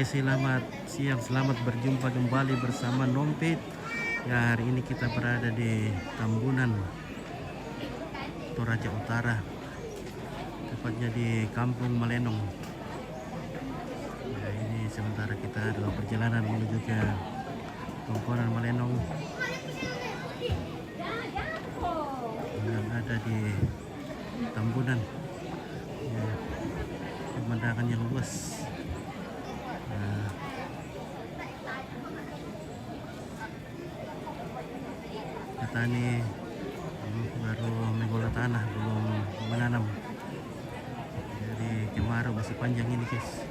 selamat siang, selamat berjumpa kembali bersama Nompit. Ya, hari ini kita berada di Tambunan, Toraja Utara, tepatnya di Kampung Malenong. Ya, ini sementara kita dalam perjalanan menuju ke Tongkonan Malenong yang ada di Tambunan. Ya, pemandangan yang luas. Petani baru mengolah tanah, belum menanam, jadi kemarau masih panjang ini guys.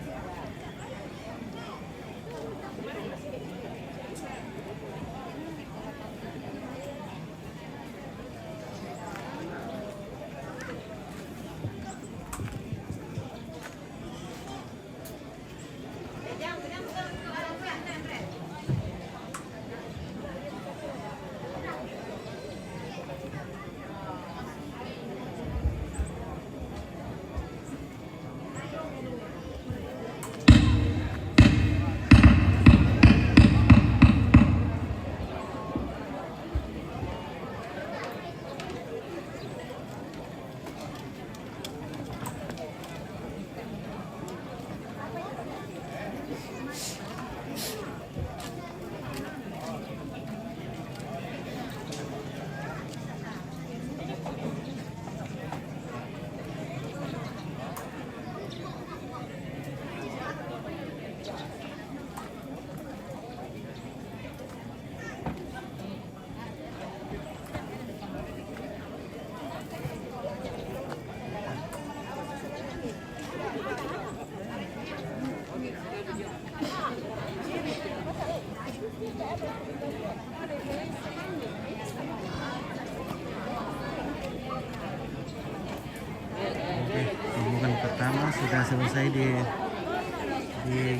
Rombongan pertama sudah selesai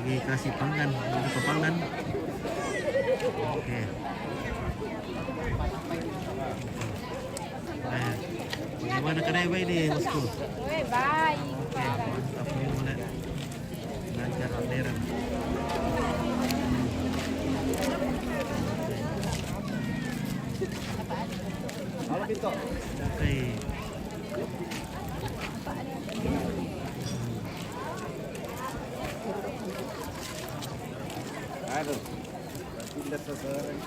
dikasih pangan, di pepangan. Oke. Bagaimana kadang ini bosku? Baik. Oke, mantap nih mulai lancar orderan. Halo Pinto. Oke. Aduh, pindah seseorang.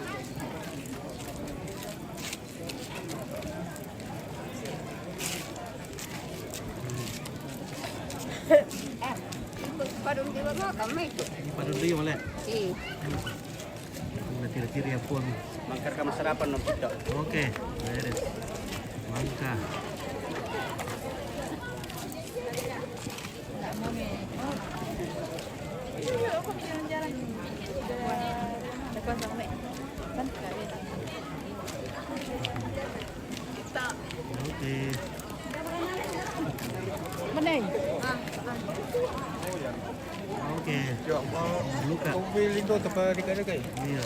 Padung di bawah kami itu. Ini padahal dia boleh. Iya. Udah tiri-tiri ya puang. Mangkar kamu sarapan dong Pinto. Oke, beres. Mangka. Aku jalan-jalan. Depan sampai. Kan Oke. Meneng. Oke. Ya mau Luka. mobil itu tempat dekat-dekat. Iya.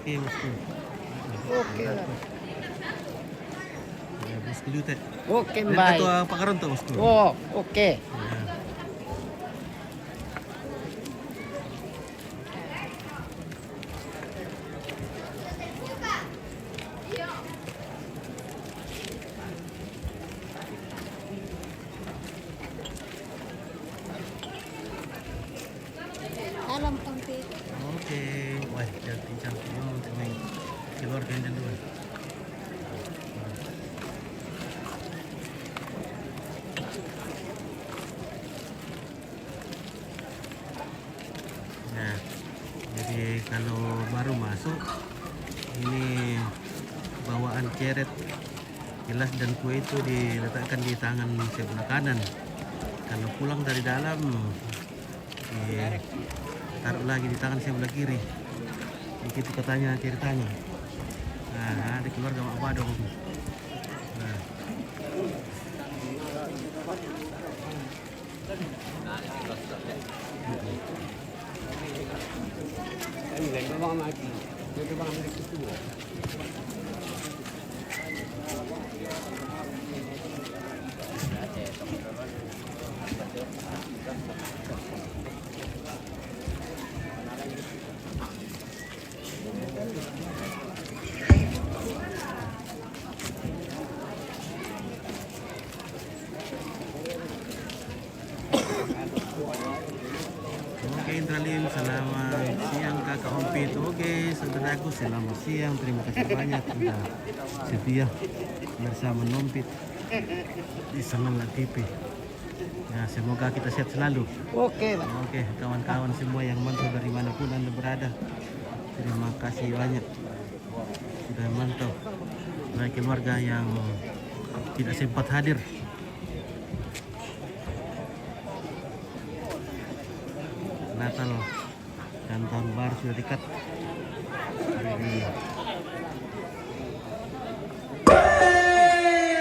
Oke, bosku. Oke lah. Ya, bosku juga. Oke, Dan baik. ketua pakaran tuh bosku. Oh, oke. Ya. Alam Kampi. Oke, wah jadi Ganda dua. Nah, jadi kalau baru masuk ini bawaan ceret, gelas dan kue itu diletakkan di tangan sebelah kanan. Kalau pulang dari dalam taruh lagi di tangan sebelah kiri. Begitu katanya ceritanya. Nah, ada keluarga Mak Badong. Nah. Oke Indralim, selamat siang kakak Ompit. Oke saudaraku, selamat siang. Terima kasih banyak sudah setia bersama Nompit di Sangalat TV. Ya, semoga kita sehat selalu. Oke, Pak. Oke kawan-kawan semua yang mantau dari manapun Anda berada, terima kasih banyak sudah mantau. Baik keluarga yang tidak sempat hadir, Natal dan tahun baru sudah dekat. Jadi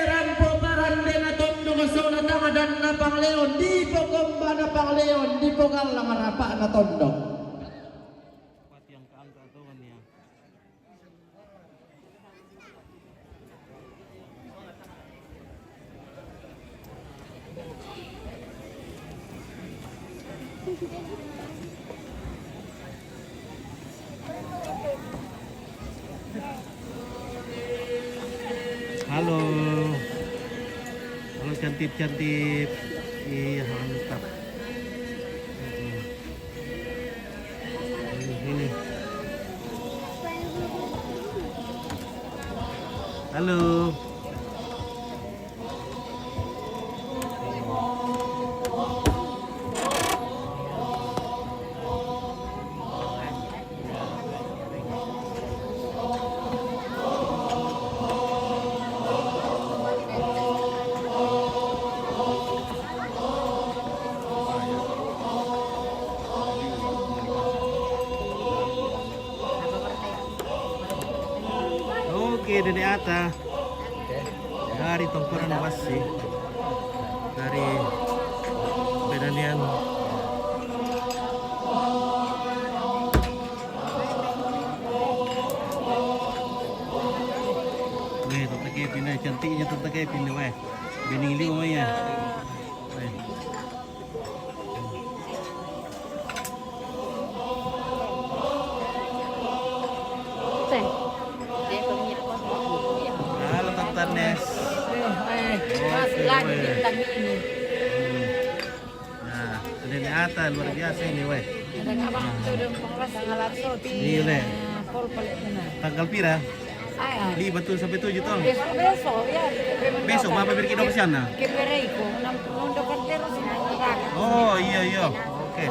Rampotaran dengan tondo kesona tama dan napang leon di pokomba napang leon di pogal lamarapa na tondo. yang keangkat tuan ya. Halo, halo cantik-cantik, iya mantap. Ini. Halo. Oke, Dede Ata dari Tongkoran Basi, dari Bedanian. Nih, Tante Kevin, cantiknya Tante Kevin nih, weh. Bening lima ya. Weh. Halo Tante Nes. Mas lagi bintang ini. Nah, Dede Ata luar biasa ini, weh. Ada ngabang sudah pengras ngalat sopi. Iya, Le. Pol paling benar. Tanggal pira? Ay, 5 betul sampai 7 tahun. besok ya. Besok Bapak bikin apa sana? Kebereiko, nondokan terus mengarak. Oh iya iya, oke.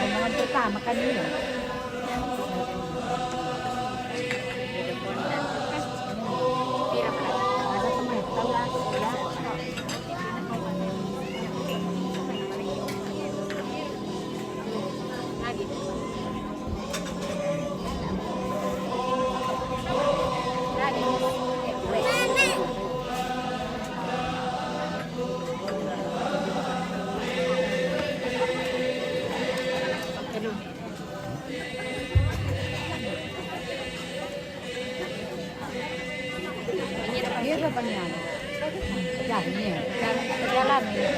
Omongan pertama kan ini. Ada teman tahu ya. depan yan. Jalan niya. Jalan niya.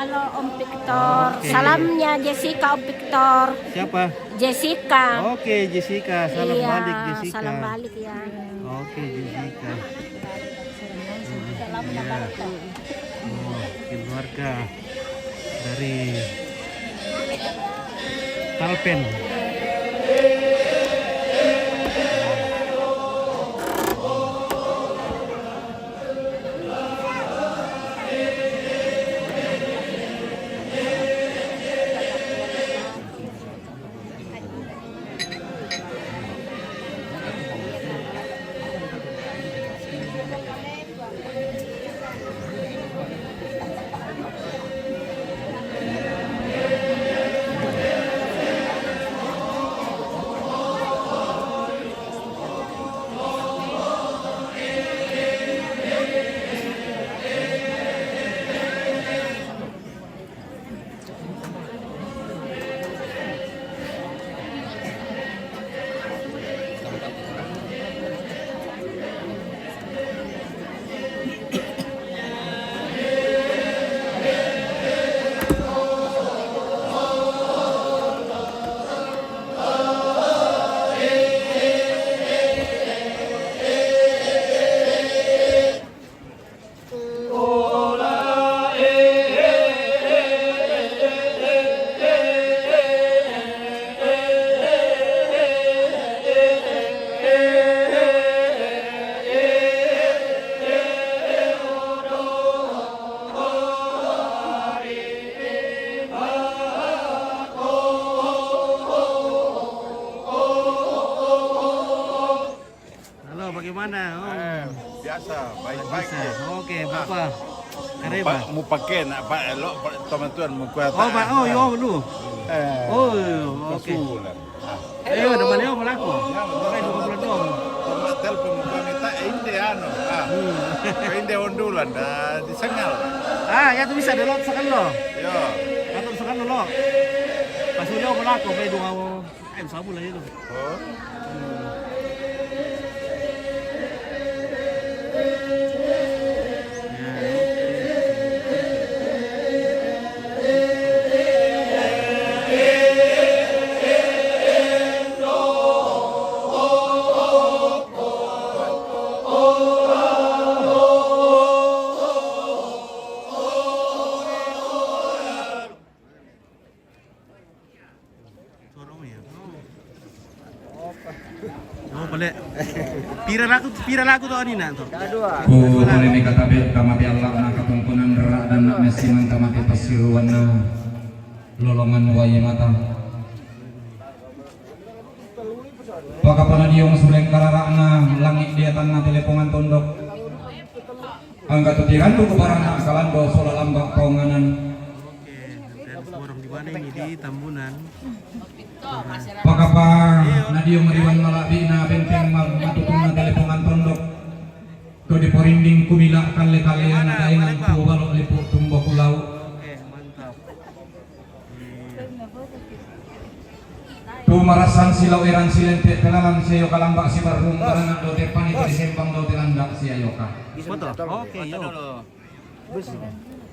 Halo Om Victor, salamnya Jessica Om Victor. Siapa? Jessica. Oke, Jessica. Salam Iya, balik Jessica. salam balik ya. Oke, Jessica. Salam Iya. balik. Oh, keluarga dari Talpen. Bagaimana? Biasa, baik-baik. Oke, Bapak. Kareba. Mau pakai nak pak elok teman-teman mau kuat. Oh, Pak. Oh, yo dulu. Oh, oke. Ayo, depan yo melaku. Sampai 20 dong. Sama telepon muka minta inde anu. Inde ondulan di Sengal. Ya tuh bisa delot sekali lo. Yo. Katong sekali lo. Pas yo melaku pe dua sabu lah itu. Oh. Boleh. Pira lagu to ani na to. Dua. Ku boleh mikatabe kamati Allah na katungkunan derak dan nak mesiman kamati pasiruan na lolongan wae mata. Pakapana diong suleng kararana langit di atas na telepongan tondok. Angga tutiran ko parang kalando sola lambak kaunganan. Oke, nanti ada warung di mana ini di Tambunan. Pagkapa na diyo mariwan malabi na benteng matutong na telepongan tondok. To di porinding kumila kalle-kallean na daingan tuwalo lipo tumbo kulaw. Oke, mantap. Tumarasan silaw iran silente pelalan siyo kalambak si barung karena dote panito di sembang dote landak si ayoka. Foto. Oke, yuk.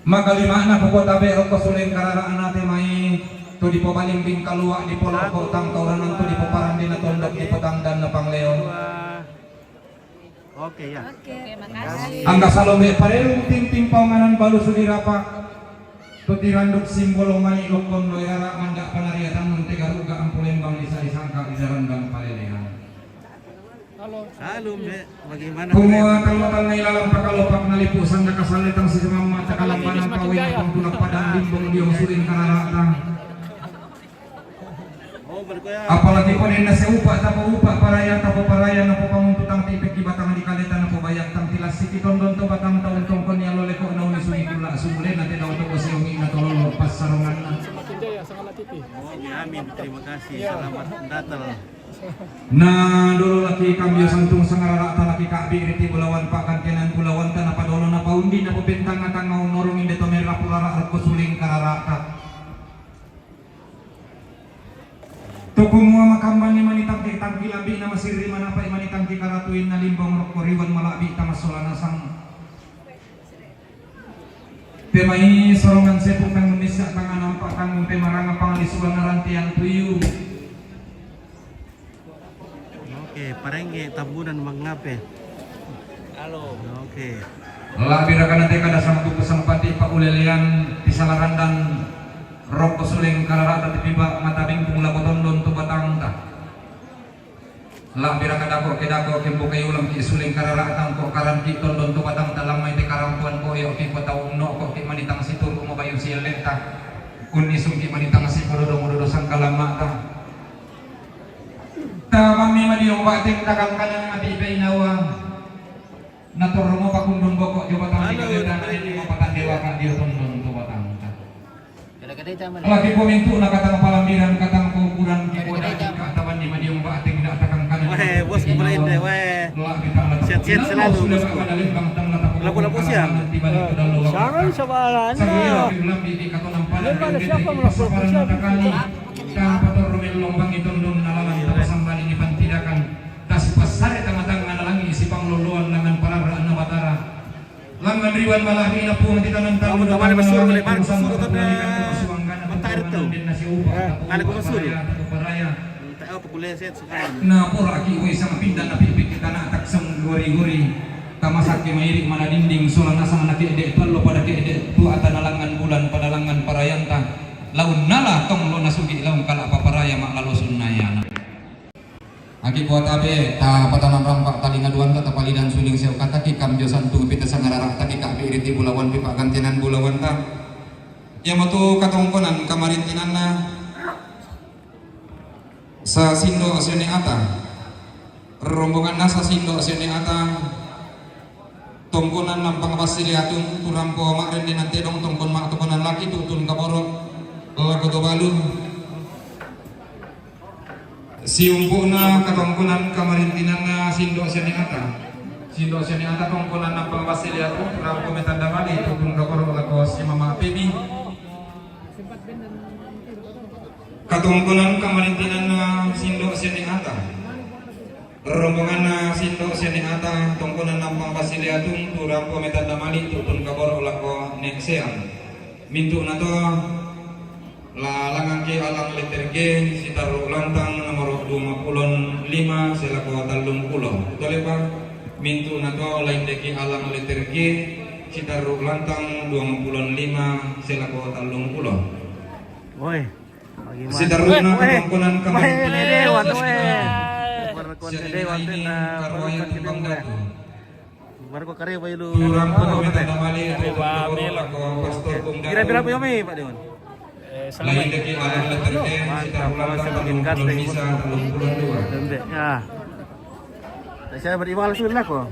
Magalima na po tabi o kosuling kararaan natin may to di po balimbing kaluwa di po loko tang kauranang to di po parang din na tondok di po tangdan na pangleon. Oke ya. Oke, makasih. Angga salome parelong tim paunganan balu sudira pa to tirandok simbolo mani lokon loyara manda panariatan munte garuga ampulembang disa disangka izarandang palelehan. Halo, Mbak. Bagaimana? Kumua kalmakan na ilalang pakalopak na lipusan na kasalitang si mama at kalambanan pawin ang tulak padang limbong diyong suling kararata. Oh, berkuya. Apalagi po rin na si upa, tapo paraya na po pamuntutang tipik ibatang di kalita na po bayag tang tilas sikiton doon to batang taon tong kon niya loleko na uni sumikula sumuli natin daw to kasi yung ina tolong pas sarungan na. Oh, amin. Terima kasih. Selamat datang. Na dulu laki kambyo santung sangararata laki kabi riti bulawan pakan kenan bulawan ta napadolo na paundi na pupintang at ang norongin dito merah pulara at kusuling kararata. Tukum mo makamban ni manitang tangki labi na masirri manapa manitang karatuin na limbang rokoriwan malabi tamasola na sang pemai sorongan sepung tang Indonesia tangan nampak tanggung pemaranga pangalisuan narantian tuyu. Oke, parengge Tambunan mangape. Halo. Oke. Labi rakan nanti kada sangtu kesempati pak ulelian tisalaran dan rok kosuling kararata tiba mata bingkung labotondon tu batang ta. Labi rakan dako kedako kembo kayu ulam ki suling kararata ko karan ki tondon tu batang dalam mai te karampuan ko yo ki patau no ko ki manitang situr mo bayu sileta. Kun isung ki manitang si pododo sang kalama ta. Tamang ni madiyong bating takang kanang mati inawa natoromo pakundon bokok jo batang di kalita na mo patang dewa ka dio tondon tu batang ta. Lagi pomintu na katang palambiran katang kukuran ki poda ka taban ni madiyong bating na takang kanang. Weh, bos kembali deh, weh. Sehat-sehat selalu, bosku. Lapu-lapu siang. Jangan sebaran. Siapa melakukan siapa? Pator rumel lombang itondon nalalang tapasang bali ni pantidakan tas pasare tamatang nalangi si pangluluan langan pararaan na batara langan riwan malahi na po matitanan tao Kamu taman masuk oleh Mark suruh tu mentari tu. Ada ko masuk. Tahu pukul set sekarang. Na pura ki oi sang pindah na pipik kita na taksang gori-gori tamasak ki mairik mana dinding sulang nasang anak ede tulo pada ki ede tu atanalangan bulan pada langan parayanta laun nala tong lo nasugi laun kala paparaya mak lalu sunnayana. Aki buat abe ta patanam rampak tali ngaduan ta palidan suling seo kata ki kam jo santu pita sangarara ta ki ka iriti bulawan pipa gantinan bulawan ta. Ya matu katongkonan kamarintinanna sa sindo asene ata. Rombongan nasa sindo asene ata. Tongkonan ng pangapasiliatong turampo mak rende nanti dong tongkon mak tukonan laki tutun kaborok. Lagu balu siumpu na katongkunan kamarintinan na sindo seniata tongkunan ng pangpasiliato rampo metanda kali tutong kaparo lakos si mama pebi katongkunan kamarintinan na sindo seniata rombongan na sindo seniata tongkunan ng pangpasiliato rampo metanda kali tutong kaparo lakos nexean mintu na to lalangan ke alang letter G sitaru lantang nomor 25 selaku talung pulau betul pak mintu nato lain deki alang letter G sitaru lantang 25 selaku talung pulau. Woi, sitaru na pangkunan kemarin dewan baru kok karya bayu lu. Kira-kira apa yomi Pak Dewan? Lain deki alang letter G sitaru lantang 25 selaku talung pulau 2. Ya. Saya beribadah sunnah kok.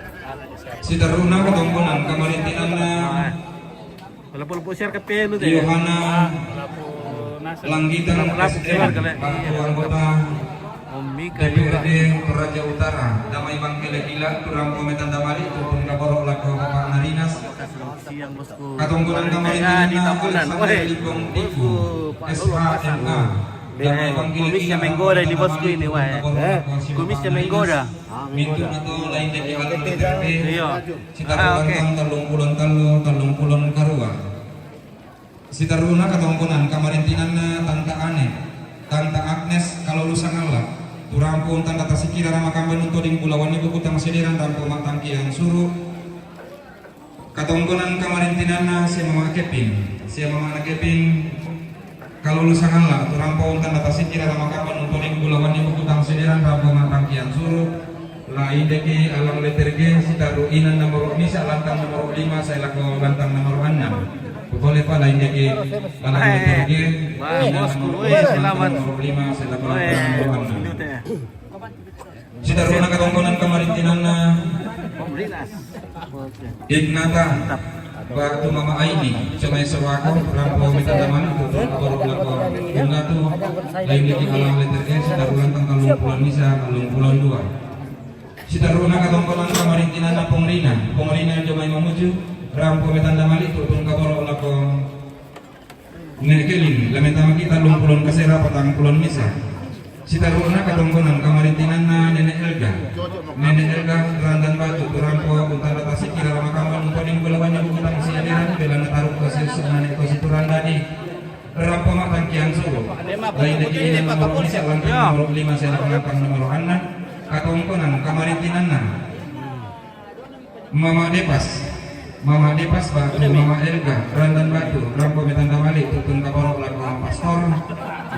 Si Taruna Katongkonan Kamarintinan na Wala po share ka pelo deh. Yohana Langgitan SDM Batu anggota Mika juga. DPRD Toraja Utara Damai Bangkele Gila Turang Kometan Damali Tutun Kaborok Lako Bapak Narinas Siang bosku. Katongkonan Kamarintinan di Tambunan. Alexander Libong Tiku SHMA Damai Bangkele Kumisnya menggoda di bosku ini wah. Kumisnya menggoda. Mintu atau lain dari alam DPRD Iya. Sitarulantang talung pulon karua. Sitaruna Katongkonan Kamarintinan Tanta Ane Tanta Agnes kalau lusan Allah Turampun Tanta Tasikira Ramakamban untuk ding Pulauan Ibu Kutang Sediran Rampu Matangki yang suruh Katongkonan Kamarintinan si Mama Keping kalau lusan Allah Turampun Tanta Tasikira Ramakamban untuk ding Pulauan Ibu Kutang Sediran Rampu Matangki yang suruh lain deki alam leterge sitaru inan nomor misa lantang nomor 5 saya laku lantang nomor 6 boleh pak lain deki alam leterge inan nomor 5 nomor 5 saya laku lantang nomor 6 sitaru na Katongkonan Kamarintinan na Ignata Waktu Mama Aini Cuma Sewako Rampo Mitadaman Tutup Borok Lako Ignatu lain deki alam leterge sitaru lantang kalung pulan misa kalung pulan 2 Sitaruna Katongkonan Kamarintinan na Pongrina Jomay Mamuju Rampo Metanda Mali Tutun Kaboro Lako Nekelin Lamentama kita Lumpulon Kasera Patang Pulon Misa Sitaruna Katongkonan Kamarintinan na Nenek Elga Randan Batu Rampo Untara Tasik Kira Ramakamban Umpaning Bulawannya Bukutang Siadiran Bela Nataruk Kosis Nanek Kosituranda di Rampo Matang Kian Suru lain deki nomor Misa Lantang nomor 5 Saya Pengapang nomor 6 Katongkonan Kamarintinan na Mama Depas Batu Mama Elga Randan Batu Rampo Metanda Mali Tutun Kaborok Lako Pastor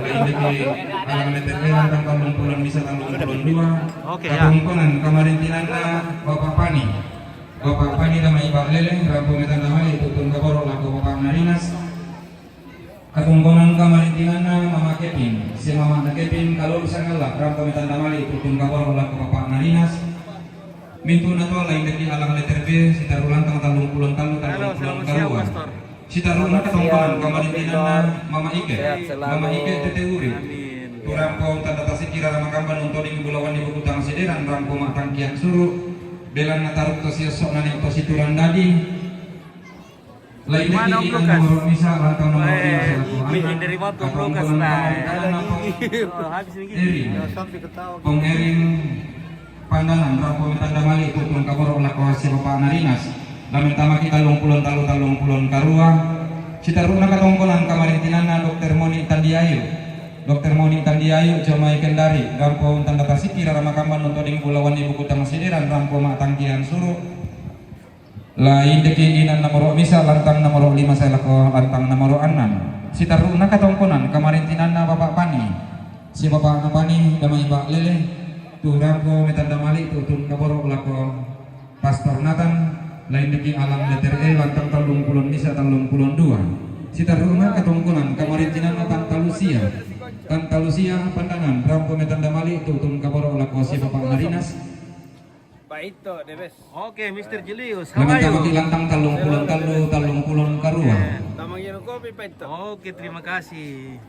lain deki alam leterge Lantang Talung Pulon Bisa Talung Pulon 2 Katongkonan Kamarintinan na Bapak Pani Damai Ibak Lele Rampo Metanda Mali Tutun Kaborok Lako Bapak Narinas Katongkonan Kamarintinan na Mama Keping si Mama Keping kalau lusan Allah Rampo Metanda Mali Tutun Kaborok Lako Bapak Narinas Mintu na to lain deki alang leterbe sitarulantang talung pulon karua sitaruna Katongkonan Kamarintinan na Mama Ike Tete Uri Turampo Tanda Tasikira Ramakamban untuk di Bulawan Ibu Kutang Sederan Rampo Matang Kian Suruh Belan Nataruk Tosiosok Nanik Tosituran Dadi lain deki inan nomor misa lantang nomor 5 dari waktu Katongkonan Kamarintinan na Pong-Erin Pandangan Rampo Metanda Mali Tutun Kaborok Lako si Bapak Narinas Lamentama kita Lumpulon Talung Pulon Karua Sitaruna Katongkonan Kamarintinan na Dr. Moni Tandiayu Jomai Kendari Rampo Tanda Tasikira Ramakamban untuk ding Pulauan Ibu Kutang Sediran Rampo Matangkian Suruh lain deki inan nomor misa lantang nomor 5 saya lako lantang nomor 6 Sitaruna Katongkonan Kamarintinan na Bapak Pani si Bapak Pani Damai Ibak Lele tu Rampo Metanda Mali Tutun Kaborok Lako Pastor Nathan lain deki alam leterge lantang Talung Pulon Misa Talung Pulon 2 Sitaruna Katongkonan Kamarintinan na Tanta Lucia Pandangan Rampo Metanda Mali Tutun Kaborok Lako si Bapak Narinas Baito, debes. Oke, Mr. Julius, how are Lamentama you? lantang talung pulon karua Tamang yan kopi, Baito. Oke, terima kasih.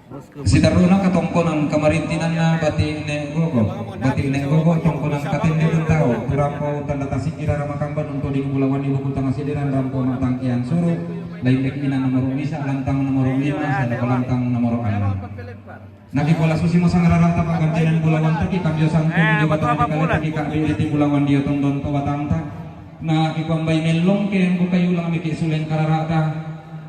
Bosku. Sitaruna Katongkonan Kamarintinan na Bati Negogo Tongkonan Katinde Tentao Rampo Tanda Tasikira Ramakamban untuk di Bulawan Ibu Kutang Sediran Rampo Matang Kian Suruh lain deki inan nomor misa lantang nomor 5 sada lantang nomor 6 Nagi pola susi mo sang rarata pagantinan Bulawan taki kabyosan pun juga tadi kali taki Bulawan dia tondon to batangta na kipambay melong ke bukayu lang miki sulen kararata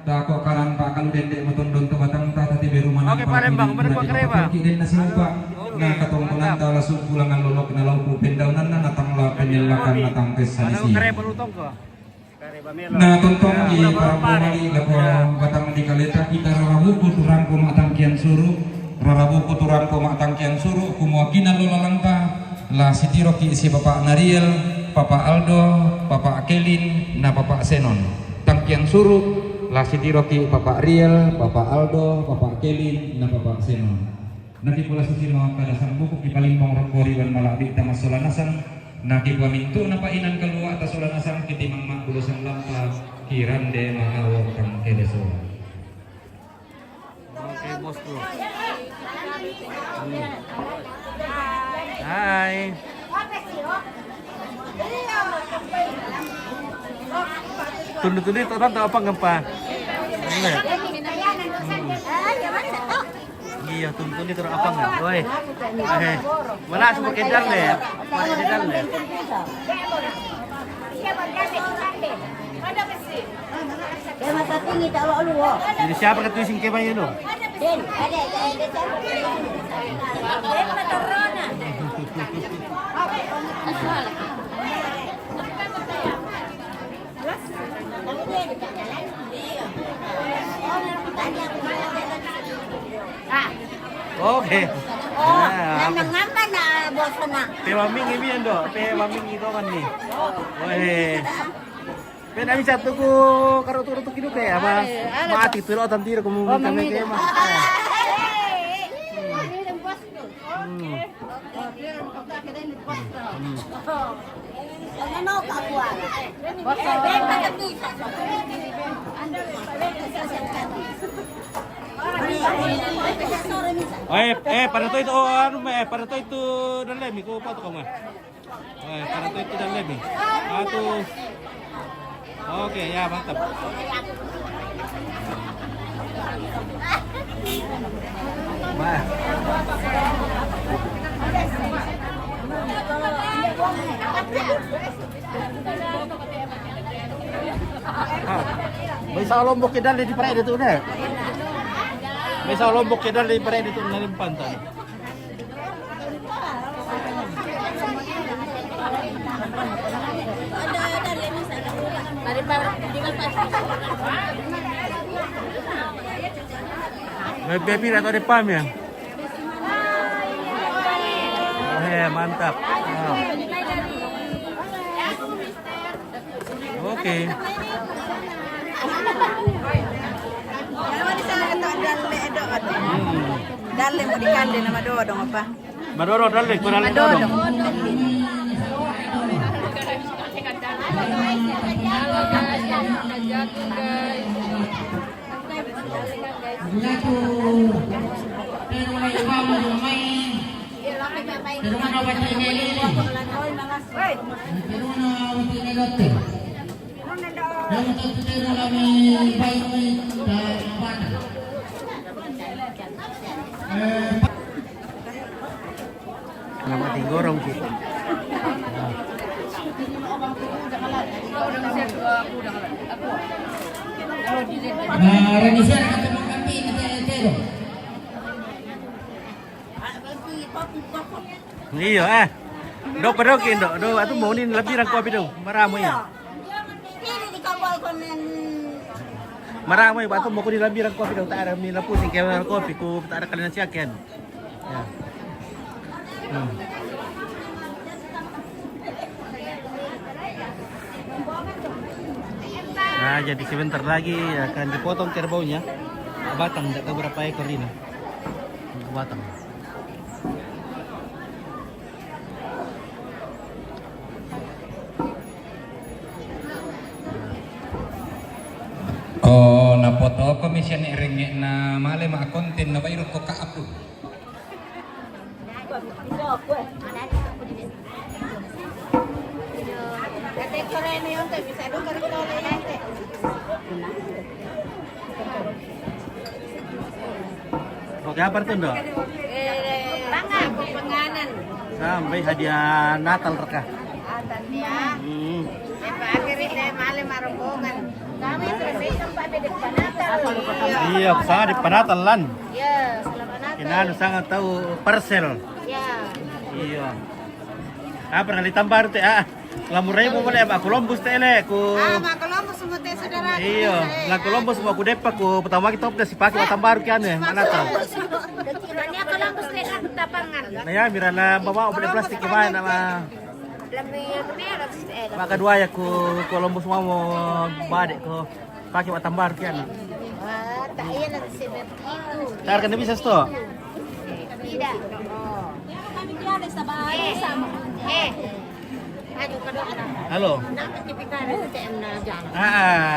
dako karang pa kalu dende matondon to batangta tati beru manang Oke, Palembang, berapa kereba? Kiden na sinupa na katongkonan ta lasud pulangan lolok na laupu pendaunan na natangla penyellakan natang Ano kesalisi kare berutong ko? na tontong di parapumali lako batang di kaleta kita rarabuku turang pumatang kian suruh rarabuku turang pumatang kian suruh kumuakinan lolalangta la sitiroki si Bapak Nariel Papa Aldo Papa Akelin na Papa Senon tangkian suruh la sitiroki Papa Riel Papa Aldo Papa Akelin na Papa Senon nanti pula susi mga kadasan buku kipalimbang rokori wan malabik tamas solanasan Nakipaminto na painan kalua atas ulan asam kitimang makbulusan lampa kirande mangawok kang kedeso. Oke, bosku. Hai. Tunda-tunda itu orang tahu apa ngempa? Enggak. Iya, tunda-tunda itu apa nggak? Woi. Mana semua kedal deh? Mana kedal deh? Jadi siapa ketusin kemana itu? Oke. Nangangaman na boso na. Pemaming ini ando, pemaming itu kan nih. Weh. Pena bisa tuh karo tuh kilo kayak apa? Mati tuh lo tantir kamu kami kayak mah. Ano ka kuha? Boso. Pada tuh itu anu pada tuh itu dan lemi ko pa to kamu. Pada tuh itu dan lemi. Tuh. Oke, ya mantap. Wah. Bisa lombok kedal di perede itu deh. Bisa lombok kedal di perede itu nalim pantai. Baby atau di pam ya? Mantap. Oke. Dalle mau dikande nama dodong apa? Madoro dalle, kurang Dodong. Nama tinggorong ki. Iya Dok pedokin dok, atuh mau nih lebih rang kopi dong, maramu ya. Maramu ya, atuh mau kuning lebih rang kopi dong, tak ada mie lepus sing kayak kopi ku, tak ada kalian siakan. Ya. Nah, jadi sebentar lagi akan dipotong kerbaunya. Batang, tidak tahu berapa ekor ini. Batang. Ko na foto ko misyan ringe na male ma konten na bayro ko ka-upload. Oke, apa itu dok? Bangga penganan. Sampai hadiah Natal reka. Ya. Akhirnya deh malam marombongan. Kami selesai sampai di Natal. Iya, sangat di Panatalan. Iya, selamat Natal. Kinano sangat tahu parcel. Ya. Iya. Pernah ditambah teh lamurai mo boleh aku Columbus teh le ku. Columbus semua teh saudara. Iya, la Columbus mo aku depa ku pertama kita opdes sipaki watambaru kian mana tahu. Kiranya Columbus teh tapangan. Nah ya, mira na bawa opdes plastik kemarin nama. Maka dua ya ku Columbus mau badek ku pakai watambaru kian. Tak iya nanti seperti itu. Tar kan bisa sto. Tidak. Kami dia ada sabari sama. Ayo ka doon na. Halo. Nakatipika na sa TM na dyan.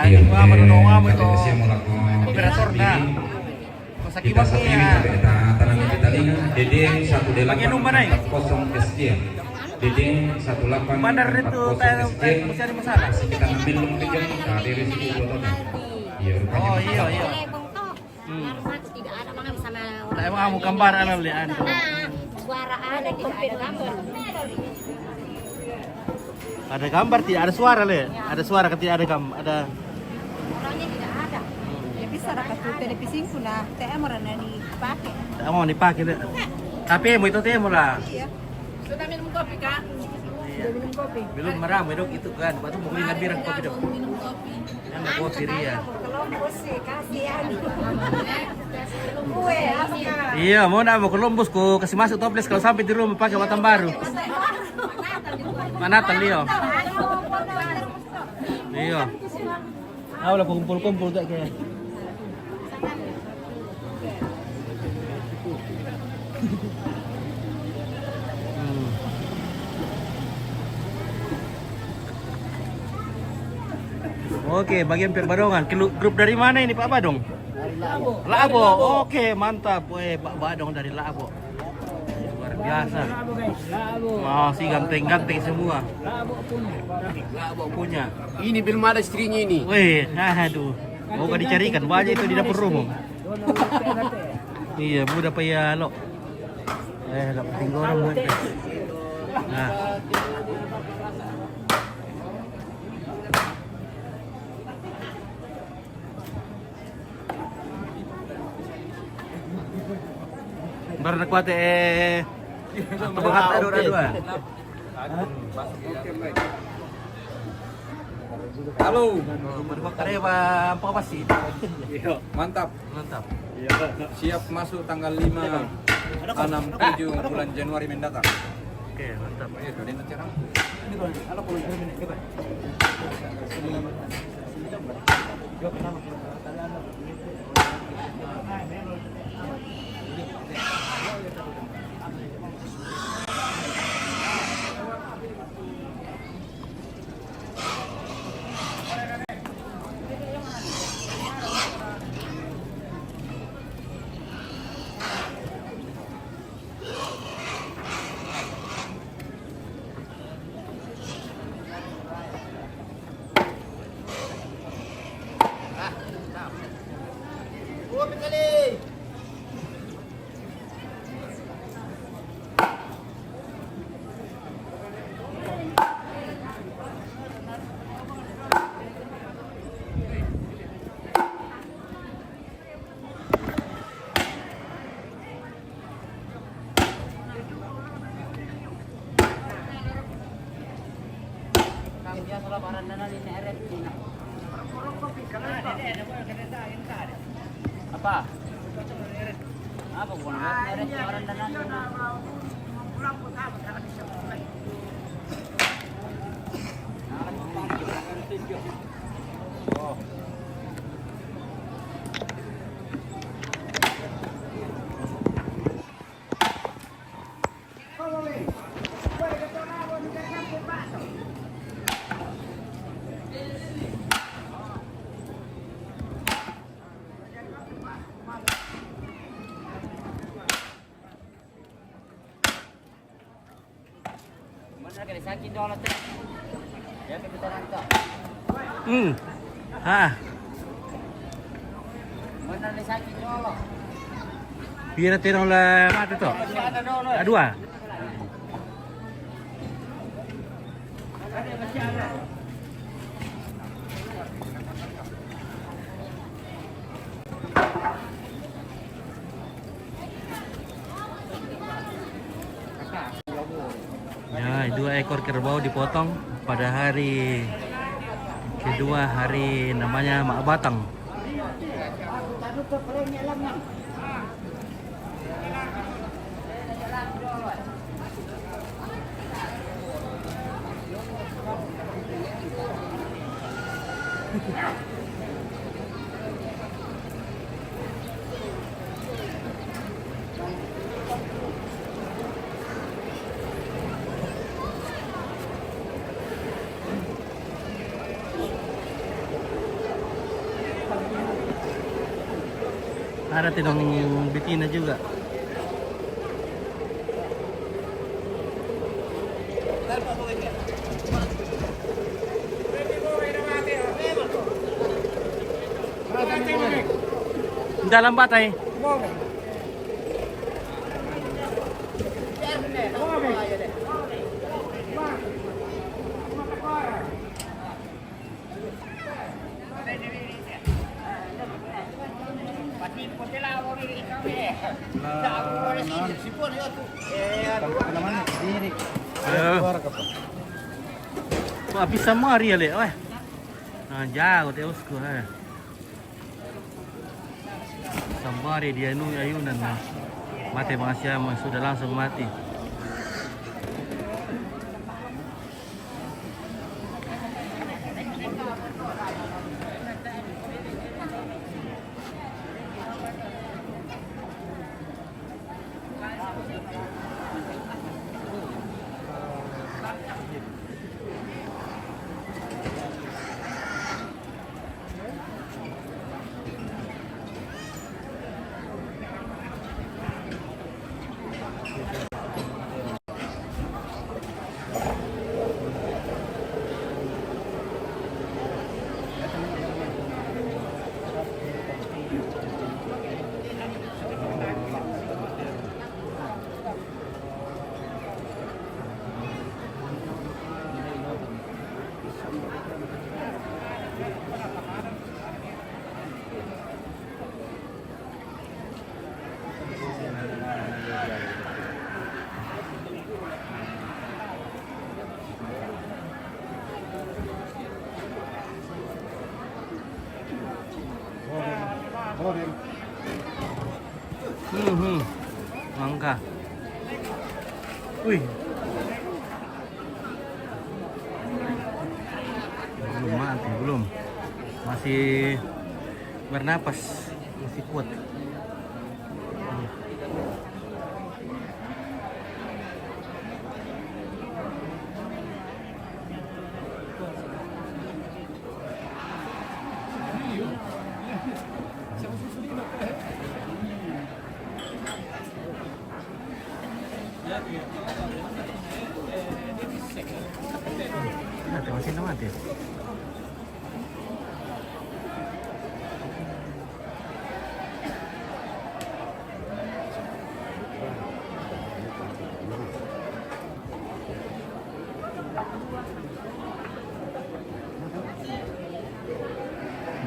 Ini gua Malenong amo itu. Kasi mo lang ko. Operator na. Kita Masakiwas sa pili niya. kita tanang kita lima Dedeng 18 Pakai nomor aja. 0 sekian. Dedeng 18 Bandar itu tayo masih ada masalah. Kasi kita ngambil nomor dari resiko fotonya. Iya, rupanya. Oh iya iya. Normal, tidak ada mga sama orang. Tak emang kamu gambar ano lian tuh. Suara ada, tidak ada gambar. Ada gambar tidak ada suara le. Ada suara ketika ada ada. Orangnya tidak ada. Ya bisa dapat tuh televisi sudah TM orang dipakai. Tak mau dipakai le. Tapi mau itu teh lah. Iya. Sudah minum kopi, Kak? Sudah minum kopi. Belum merah medok itu kan. Batu mau beli birang kopi dok. Minum kopi. Yang mau kopi ria. Kelompok sih kasihan. Kue apa Kak? Iya, mau nak mau Columbus ku kasih masuk toples kalau sampai di rumah pakai batang baru. Mana Leo? Iya. Ah, udah kumpul-kumpul tak kayak. Oke, bagian perbadongan. Grup dari mana ini Pak Badong? Dari Labo. Labo. Oke, mantap. Weh, Pak Badong dari Labo. Luar biasa. Masih ganteng-ganteng semua. Labo punya. Ini belum ada istrinya ini. Weh, aduh. Mau gak dicarikan banyak itu di dapur umum. Iya, mudah pa ya lo. Dapat tinggal orang. Nah. Baru nak kuat atau bakat adu-adu. Halo. Berbakar ya apa pasti? Iya, mantap. Mantap. Siap masuk tanggal 5 6 7 bulan Januari mendatang. Oke, mantap. Ayo, sudah nanti orang. Apa? Apa bukan orang dan sakit dong lah. Ya kita nangkap. Ah, Mana ni sakit dong. biar tirong lah mati to. Dua. Ya, 2 ekor kerbau dipotong pada hari kedua, hari namanya Mak Batang. Ada tidong betina juga. Dalam batai. Wah, bisa mari ya, Le. Wah. Nah, jauh teusku, Sambari dia ayunan. Mati Malaysia sudah langsung mati. Mangga. Wih. Belum mati, belum. Masih bernapas, masih kuat. Masih mati.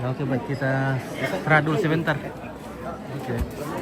Ya, oke, baik, kita istirahat dulu sebentar. Oke.